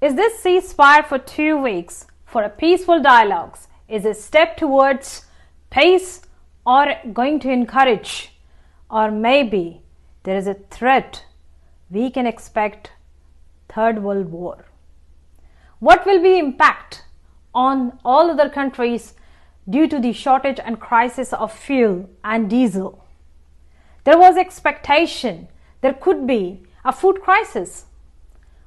Is this ceasefire for 2 weeks for a peaceful dialogues is a step towards peace or going to encourage, or maybe there is a threat we can expect Third World War? What will be impact on all other countries due to the shortage and crisis of fuel and diesel? There was expectation there could be a food crisis,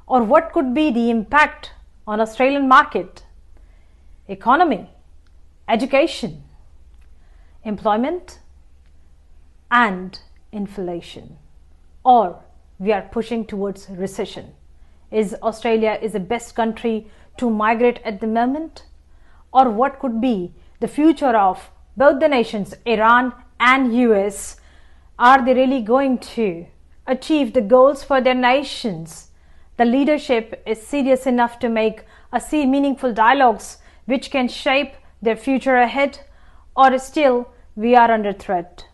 or what could be the impact on Australian market, economy, education, employment and inflation, or we are pushing towards recession. Is Australia is the best country to migrate at the moment, or what could be the future of both the nations, Iran and US? Are they really going to achieve the goals for their nations? The leadership is serious enough to make meaningful dialogues which can shape their future ahead, or still we are under threat?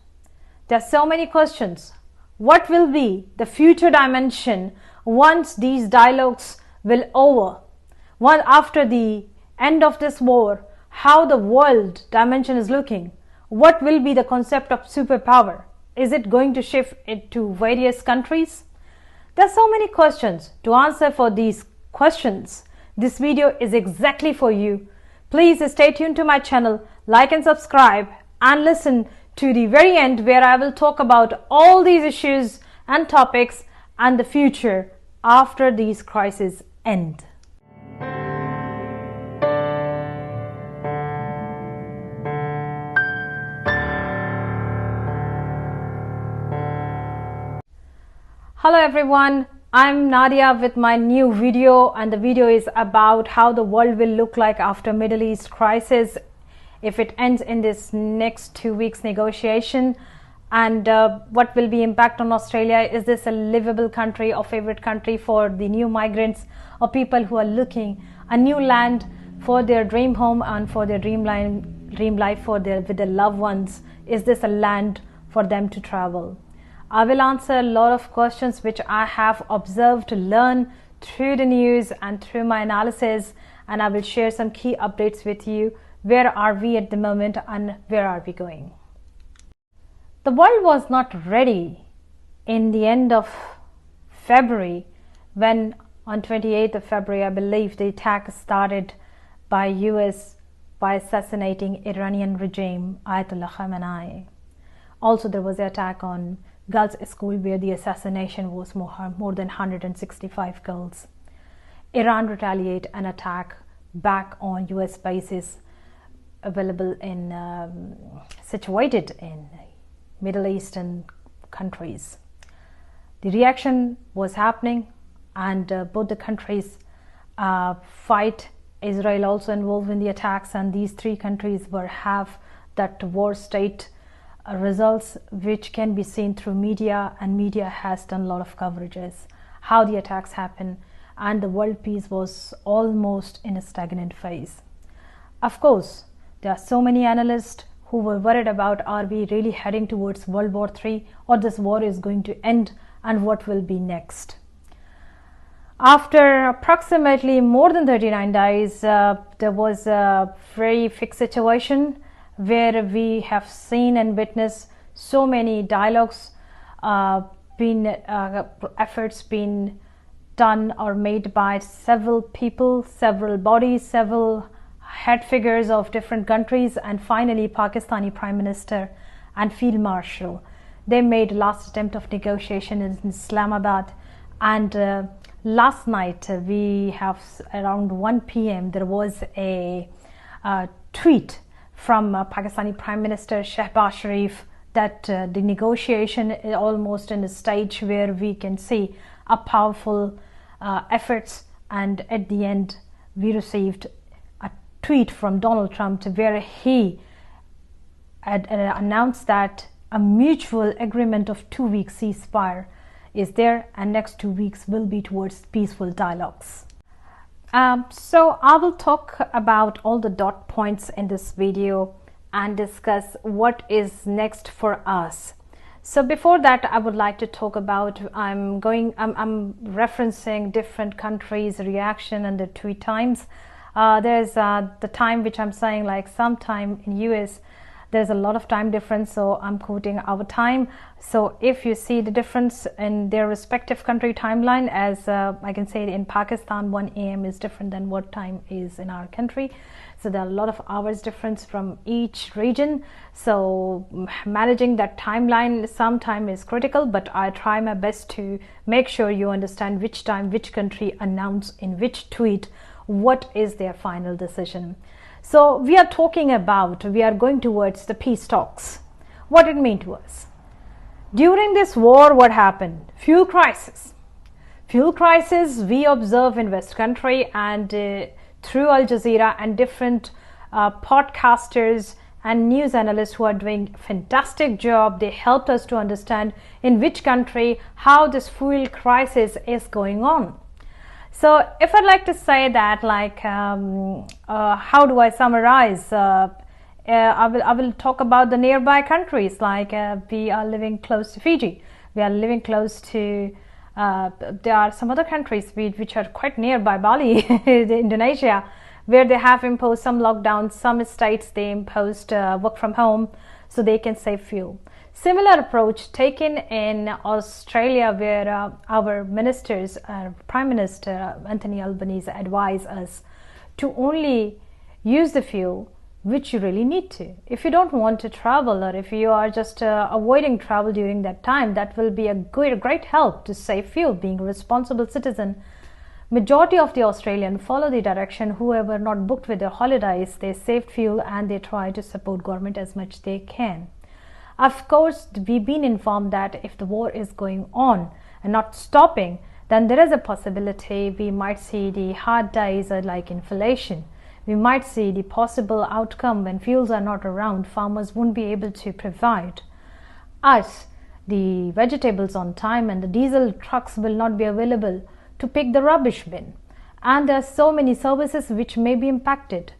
There are so many questions. What will be the future dimension once these dialogues will over? After the end of this war, how the world dimension is looking? What will be the concept of superpower? Is it going to shift it to various countries? There are so many questions. To answer for these questions, this video is exactly for you. Please stay tuned to my channel, like and subscribe, and listen to the very end where I will talk about all these issues and topics and the future after these crises end. Hello everyone, I'm Nadia with my new video, and the video is about how the world will look like after Middle East crisis if it ends in this next 2 weeks negotiation, and what will be impact on Australia. Is this a livable country or favorite country for the new migrants or people who are looking a new land for their dream home and for their dream life with their loved ones? Is this a land for them to travel? I will answer a lot of questions which I have observed, learn through the news and through my analysis, and I will share some key updates with you. Where are we at the moment and where are we going? The world was not ready in the end of February when on 28th of February, I believe, the attack started by US by assassinating Iranian regime Ayatollah Khamenei. Also, there was the attack on girls' school where the assassination was more than 165 girls. Iran retaliate an attack back on US bases available in situated in Middle Eastern countries. The reaction was happening, and both the countries fight. Israel also involved in the attacks, and these three countries have that war state results which can be seen through media, and media has done a lot of coverages how the attacks happen, and the world peace was almost in a stagnant phase. Of course, there are so many analysts who were worried about, are we really heading towards World War III, or this war is going to end, and what will be next? After approximately more than 39 days, there was a very fixed situation where we have seen and witnessed so many dialogues efforts being done or made by several people, several bodies, several head figures of different countries, and finally Pakistani Prime Minister and Field Marshal. They made last attempt of negotiation in Islamabad, and last night we have around 1 p.m. there was a tweet from Pakistani Prime Minister Shehbaz Sharif that the negotiation is almost in a stage where we can see a powerful efforts, and at the end we received a tweet from Donald Trump where he had announced that a mutual agreement of 2 weeks ceasefire is there, and next 2 weeks will be towards peaceful dialogues. So I will talk about all the dot points in this video and discuss what is next for us. So before that, I would like to talk about, I'm referencing different countries' reaction and the tweet times. There's the time which I'm saying, like sometime in US, there's a lot of time difference, so I'm quoting our time. So if you see the difference in their respective country timeline, as I can say in Pakistan, 1 a.m. is different than what time is in our country. So there are a lot of hours difference from each region. So managing that timeline sometime is critical, but I try my best to make sure you understand which time, which country announce in which tweet what is their final decision. So we are going towards the peace talks. What it mean to us? During this war, what happened? Fuel crisis. Fuel crisis we observe in West country, and through Al Jazeera and different podcasters and news analysts who are doing a fantastic job. They helped us to understand in which country how this fuel crisis is going on. So if I'd like to say that, like, how do I summarize? I will talk about the nearby countries, like we are living close to Fiji. We are living close to, there are some other countries which are quite nearby, Bali, Indonesia, where they have imposed some lockdowns. Some states they imposed work from home so they can save fuel. Similar approach taken in Australia, where our ministers, Prime Minister Anthony Albanese advised us to only use the fuel which you really need to. If you don't want to travel, or if you are just avoiding travel during that time, that will be a great help to save fuel. Being a responsible citizen, majority of the Australians follow the direction. Whoever not booked with their holidays, they saved fuel and they try to support government as much they can. Of course, we've been informed that if the war is going on and not stopping, then there is a possibility we might see the hard days like inflation. We might see the possible outcome when fuels are not around. Farmers won't be able to provide us the vegetables on time, and the diesel trucks will not be available to pick the rubbish bin. And there are so many services which may be impacted.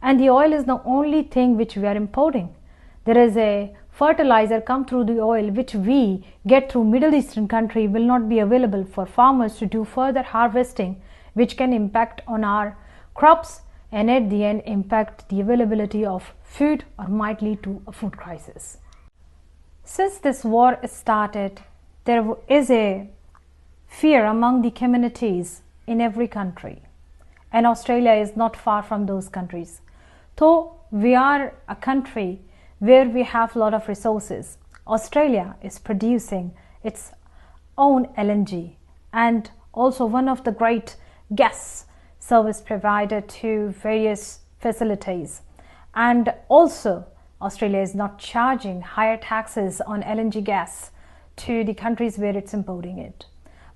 And the oil is the only thing which we are importing. There is a fertilizer come through the oil which we get through Middle Eastern country will not be available for farmers to do further harvesting, which can impact on our crops and at the end impact the availability of food or might lead to a food crisis. Since this war started, there is a fear among the communities in every country, and Australia is not far from those countries. Though we are a country where we have a lot of resources, Australia is producing its own LNG and also one of the great gas service provider to various facilities. And also Australia is not charging higher taxes on LNG gas to the countries where it's importing it.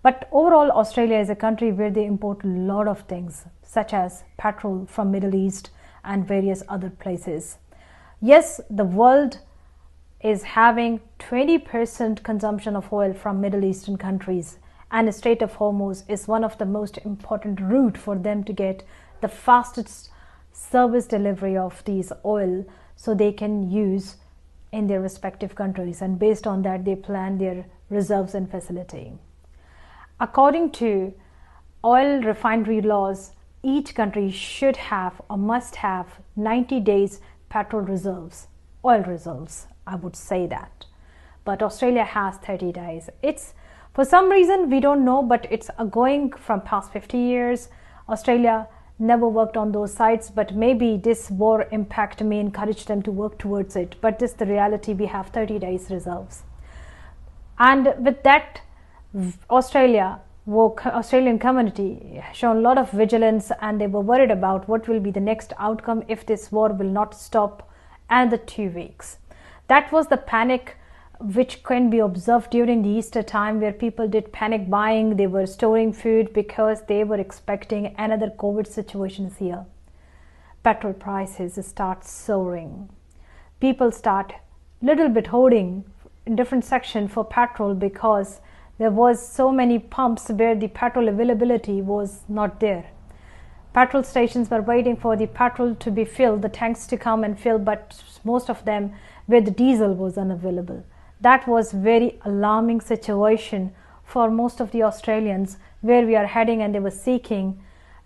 But overall, Australia is a country where they import a lot of things, such as petrol from Middle East and various other places. Yes, the world is having 20% consumption of oil from Middle Eastern countries, and the Strait of Hormuz is one of the most important route for them to get the fastest service delivery of these oil so they can use in their respective countries, and based on that they plan their reserves and facility. According to oil refinery laws, each country should have or must have 90 days petrol reserves, oil reserves, I would say that. But Australia has 30 days. It's for some reason we don't know, but it's going from past 50 years. Australia never worked on those sites, but maybe this war impact may encourage them to work towards it. But this is the reality, we have 30 days reserves. And with that, Australian community shown a lot of vigilance, and they were worried about what will be the next outcome if this war will not stop another 2 weeks. That was the panic which can be observed during the Easter time, where people did panic buying. They were storing food because they were expecting another COVID situation here. Petrol prices start soaring. People start little bit hoarding in different section for petrol because there was so many pumps where the petrol availability was not there. Petrol stations were waiting for the petrol to be filled, the tanks to come and fill, but most of them where the diesel was unavailable. that was very alarming situation for most of the Australians, where we are heading, and they were seeking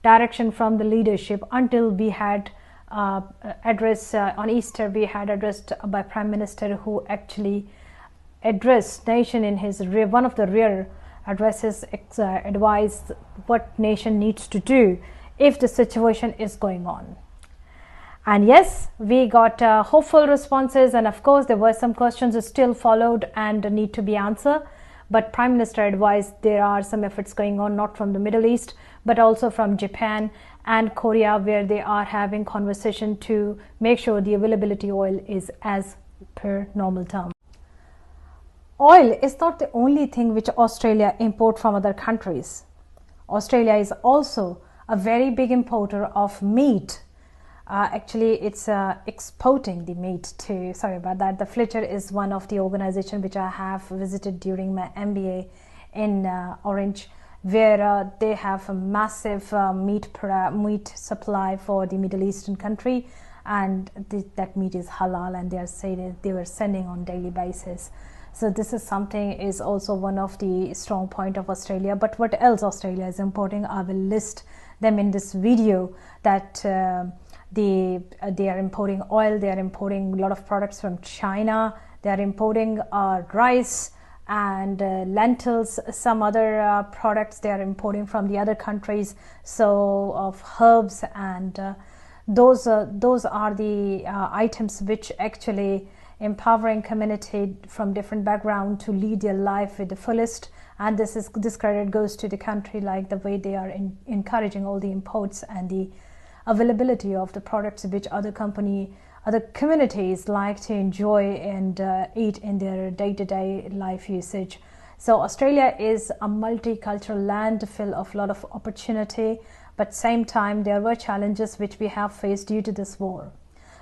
direction from the leadership until we had address on Easter. We had addressed by Prime Minister, who actually addressed nation in his one of the rare addresses, advised what nation needs to do if the situation is going on. And yes, we got hopeful responses, and of course there were some questions that still followed and need to be answered. But Prime Minister advised there are some efforts going on, not from the Middle East, but also from Japan and Korea, where they are having conversation to make sure the availability oil is as per normal term. Oil is not the only thing which Australia import from other countries. Australia is also a very big importer of meat. Actually, it's exporting the meat to, sorry about that, the Fletcher is one of the organization which I have visited during my MBA in Orange, where they have a massive meat supply for the Middle Eastern country, and that meat is halal, and they were sending on daily basis. So this is something is also one of the strong point of Australia. But what else Australia is importing, I will list them in this video. That they are importing oil, they are importing a lot of products from China, they are importing rice and lentils, some other products they are importing from the other countries, so of herbs, and those are the items which actually empowering community from different background to lead their life with the fullest. And this credit goes to the country, like the way they are encouraging all the imports and the availability of the products which other communities like to enjoy and eat in their day-to-day life usage. So Australia is a multicultural land full of a lot of opportunity, but same time there were challenges which we have faced due to this war.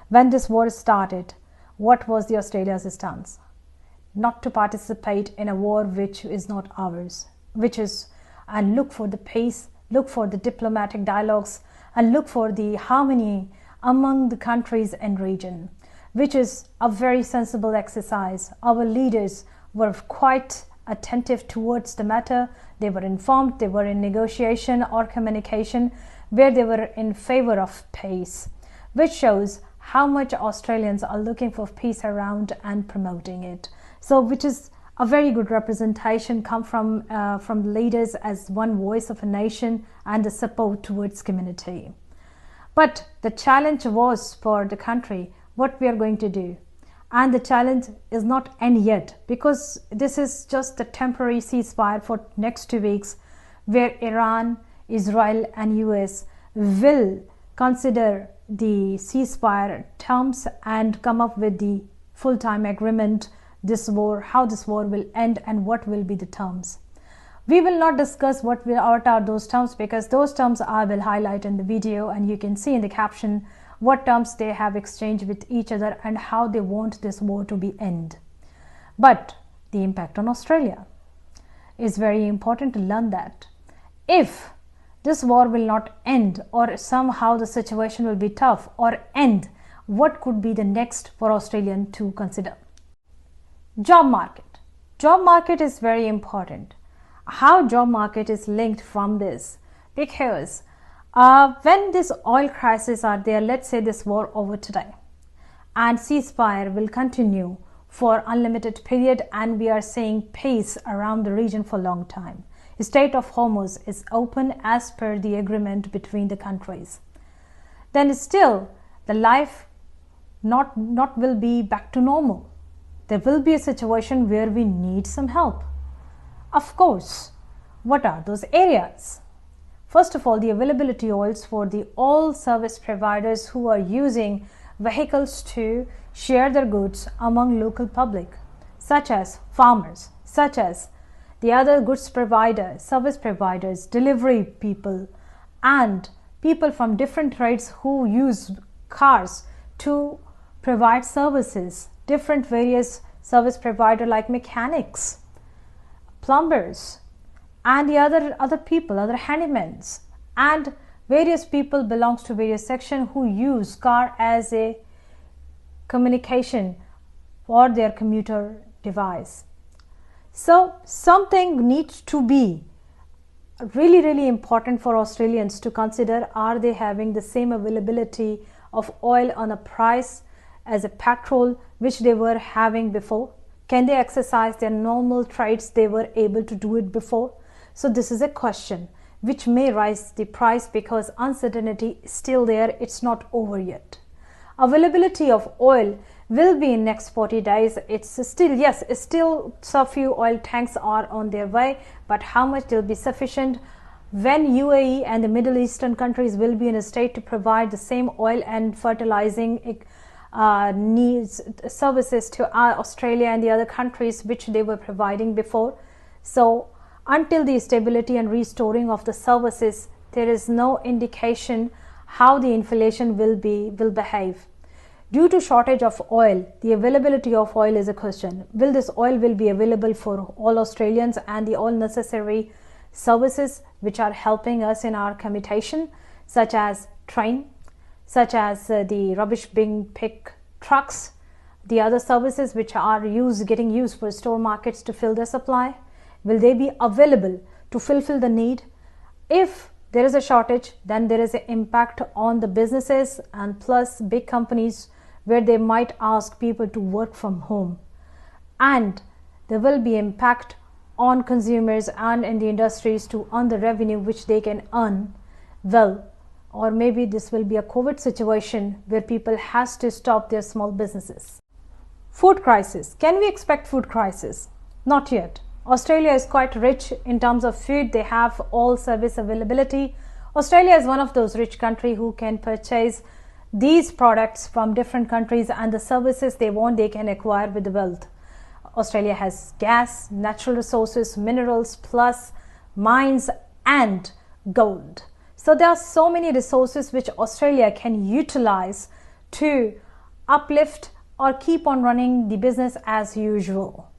When this war started, what was the Australia's stance? Not to participate in a war which is not ours, and look for the peace, look for the diplomatic dialogues, and look for the harmony among the countries and region, which is a very sensible exercise. Our leaders were quite attentive towards the matter. They were informed, they were in negotiation or communication where they were in favor of peace, which shows how much Australians are looking for peace around and promoting it. So which is a very good representation come from the leaders as one voice of a nation and the support towards community. But the challenge was for the country, what we are going to do. And the challenge is not end yet, because this is just the temporary ceasefire for next 2 weeks, where Iran, Israel and US will consider the ceasefire terms and come up with the full-time agreement, this war, how this war will end and what will be the terms. We will not discuss what are those terms, because those terms I will highlight in the video, and you can see in the caption what terms they have exchanged with each other and how they want this war to be end. But the impact on Australia is very important to learn that. If this war will not end, or somehow the situation will be tough or end, what could be the next for Australian to consider? Job market. Job market is very important. How job market is linked from this? Because when this oil crisis are there, let's say this war over today, and ceasefire will continue for unlimited period, and we are seeing peace around the region for a long time. The Strait of Hormuz is open as per the agreement between the countries. Then still the life not will be back to normal. There will be a situation where we need some help. Of course, what are those areas? First of all, the availability oils for the all service providers who are using vehicles to share their goods among local public, such as farmers, such as the other goods providers, service providers, delivery people, and people from different trades who use cars to provide services, different various service providers like mechanics, plumbers, and the other people, other handymans, and various people belongs to various sections who use car as a communication for their commuter device. So something needs to be really important for Australians to consider. Are they having the same availability of oil on a price as a petrol which they were having before? Can they exercise their normal trades they were able to do it before? So this is a question which may rise the price because uncertainty is still there. It's not over yet. Availability of oil will be in next 40 days. It's still, yes, it's still so few oil tanks are on their way, but how much will be sufficient when UAE and the Middle Eastern countries will be in a state to provide the same oil and fertilizing needs services to Australia and the other countries which they were providing before. So until the stability and restoring of the services, there is no indication how the inflation will behave. Due to shortage of oil, the availability of oil is a question. Will this oil will be available for all Australians and the all necessary services which are helping us in our commutation, such as train, such as the rubbish bin pick trucks, the other services which are getting used for store markets to fill the supply? Will they be available to fulfill the need? If there is a shortage, then there is an impact on the businesses and plus big companies where they might ask people to work from home, and there will be impact on consumers and in the industries to earn the revenue which they can earn well. Or maybe this will be a COVID situation where people has to stop their small businesses. Food crisis. Can we expect food crisis? Not yet. Australia is quite rich in terms of food. They have all service availability. Australia is one of those rich countries who can purchase these products from different countries, and the services they want they can acquire with the wealth. Australia has gas, natural resources, minerals, plus mines and gold. So there are so many resources which Australia can utilize to uplift or keep on running the business as usual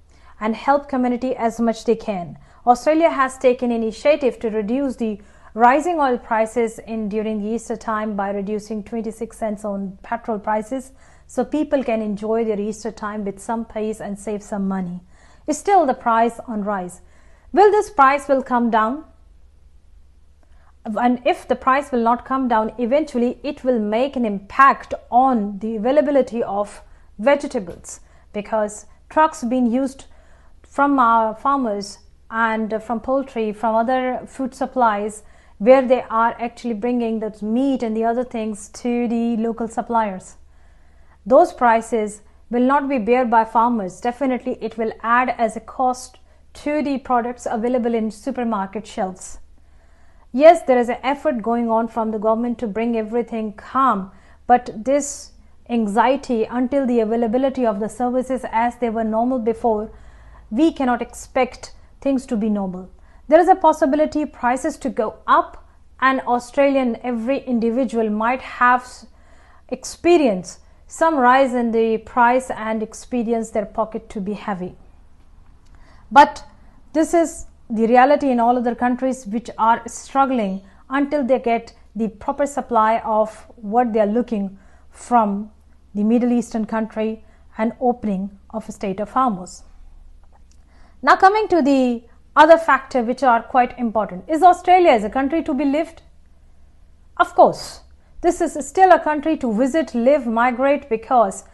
and help community as much they can. Australia has taken initiative to reduce the rising oil prices during the Easter time by reducing 26 cents on petrol prices, so people can enjoy their Easter time with some pace and save some money. Is still the price on rise. Will this price will come down? And if the price will not come down, eventually it will make an impact on the availability of vegetables, because trucks being used from our farmers and from poultry, from other food supplies, where they are actually bringing the meat and the other things to the local suppliers. Those prices will not be borne by farmers. Definitely it will add as a cost to the products available in supermarket shelves. Yes, there is an effort going on from the government to bring everything calm, but this anxiety until the availability of the services as they were normal before, we cannot expect things to be normal. There is a possibility prices to go up, and Australian every individual might have experienced some rise in the price and experience their pocket to be heavy. But this is the reality in all other countries which are struggling until they get the proper supply of what they are looking from the Middle Eastern country and opening of a state of Hormuz. Now coming to the other factor which are quite important. Is Australia as a country to be lived? Of course, this is still a country to visit, live, migrate, because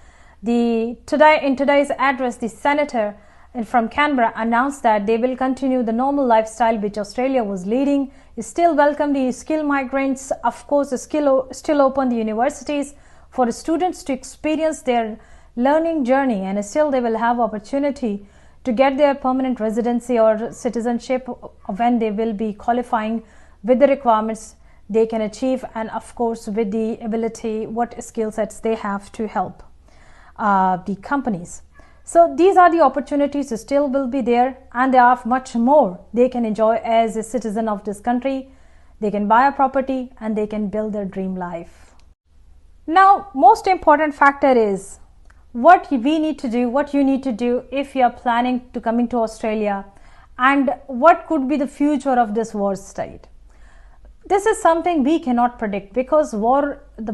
in today's address, the senator from Canberra announced that they will continue the normal lifestyle which Australia was leading, still welcome the skilled migrants, of course, still open the universities for students to experience their learning journey, and still they will have opportunity to get their permanent residency or citizenship when they will be qualifying with the requirements they can achieve, and of course with the ability, what skill sets they have to help the companies. So these are the opportunities still will be there, and there are much more they can enjoy as a citizen of this country. They can buy a property and they can build their dream life. Now, most important factor is what we need to do, what you need to do if you are planning to coming to Australia, and what could be the future of this war state. This is something we cannot predict, because war, the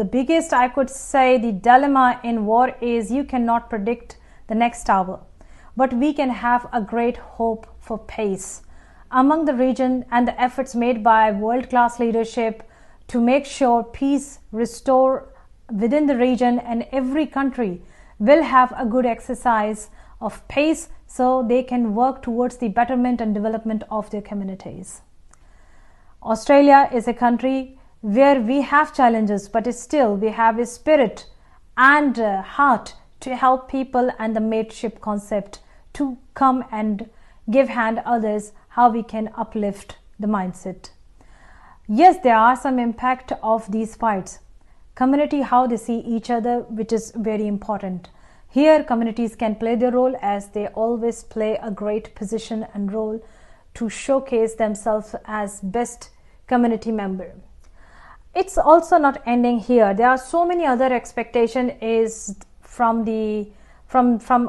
biggest, I could say, the dilemma in war is you cannot predict the next hour. but we can have a great hope for peace among the region, and the efforts made by world-class leadership to make sure peace restore within the region, and every country will have a good exercise of peace so they can work towards the betterment and development of their communities. Australia is a country where we have challenges, but still we have a spirit and heart to help people, and the mateship concept to come and give hand others how we can uplift the mindset. Yes, there are some impact of these fights. Community, how they see each other, which is very important. Here communities can play their role, as they always play a great position and role to showcase themselves as best community member. It's also not ending here. There are so many other expectation is from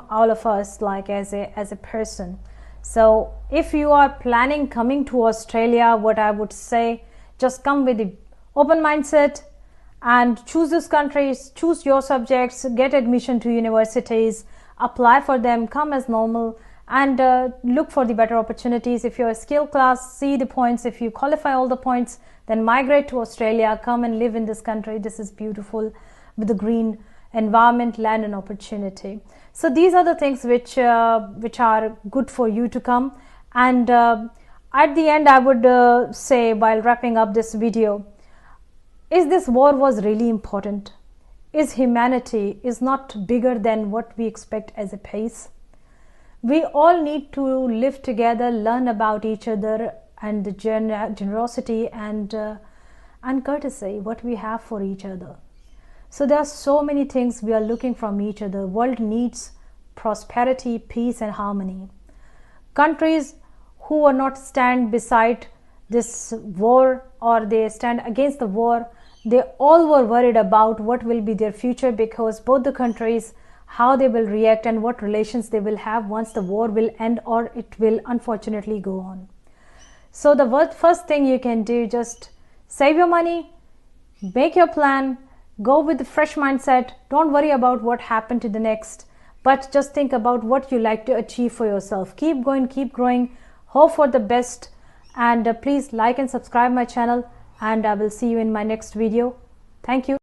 all of us, like as a person. So if you are planning coming to Australia, what I would say, just come with the open mindset and choose those countries, choose your subjects, get admission to universities, apply for them, come as normal, and look for the better opportunities. If you're a skill class, see the points. If you qualify all the points, then migrate to Australia, come and live in this country. This is beautiful with the green environment, land and opportunity. So these are the things which are good for you to come. And at the end, I would say, while wrapping up this video, is this war was really important? Is humanity is not bigger than what we expect as a pace? We all need to live together, learn about each other, and the generosity and courtesy what we have for each other. So there are so many things we are looking from each other. World needs prosperity, peace and harmony. Countries who are not stand beside this war, or they stand against the war, they all were worried about what will be their future, because both the countries, how they will react and what relations they will have once the war will end, or it will unfortunately go on. So the first thing you can do, just save your money, make your plan, go with the fresh mindset. Don't worry about what happened to the next, but just think about what you like to achieve for yourself. Keep going, keep growing, hope for the best, and please like and subscribe my channel, and I will see you in my next video. Thank you.